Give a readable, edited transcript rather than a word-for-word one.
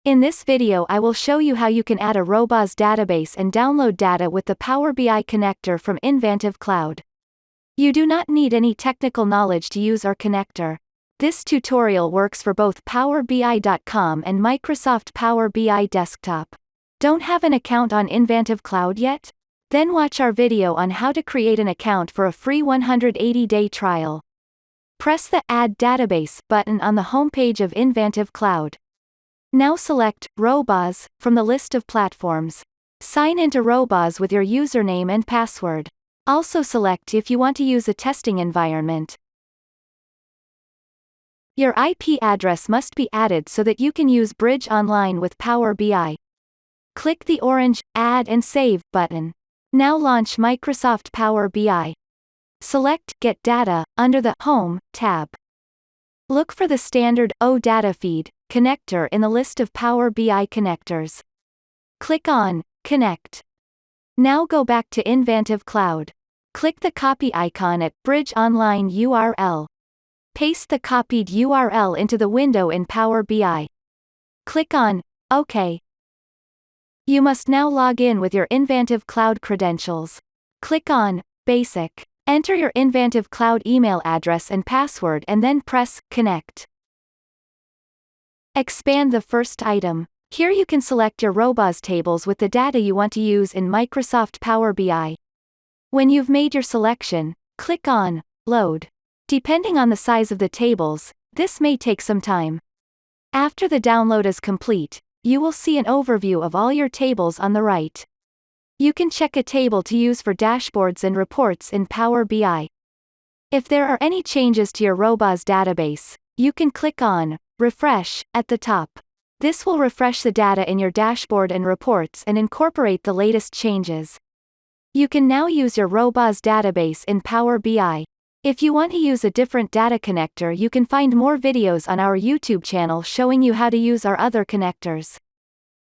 In this video I will show you how you can add a Robaws database and download data with the Power BI connector from Invantive Cloud. You do not need any technical knowledge to use our connector. This tutorial works for both PowerBI.com and Microsoft Power BI Desktop. Don't have an account on Invantive Cloud yet? Then watch our video on how to create an account for a free 180-day trial. Press the Add Database button on the homepage of Invantive Cloud. Now select Robaws from the list of platforms. Sign into Robaws with your username and password. Also select if you want to use a testing environment. Your IP address must be added so that you can use Bridge Online with Power BI. Click the orange Add and Save button. Now launch Microsoft Power BI. Select Get Data under the Home tab. Look for the standard OData Feed connector in the list of Power BI connectors. Click on Connect. Now go back to Invantive Cloud. Click the copy icon at Bridge Online URL. Paste the copied URL into the window in Power BI. Click on OK. You must now log in with your Invantive Cloud credentials. Click on Basic. Enter your Invantive Cloud email address and password and then press Connect. Expand the first item. Here you can select your Robaws tables with the data you want to use in Microsoft Power BI. When you've made your selection, click on Load. Depending on the size of the tables, this may take some time. After the download is complete, you will see an overview of all your tables on the right. You can check a table to use for dashboards and reports in Power BI. If there are any changes to your Robaws database, you can click on Refresh at the top. This will refresh the data in your dashboard and reports and incorporate the latest changes. You can now use your Robaws database in Power BI. If you want to use a different data connector, you can find more videos on our YouTube channel showing you how to use our other connectors.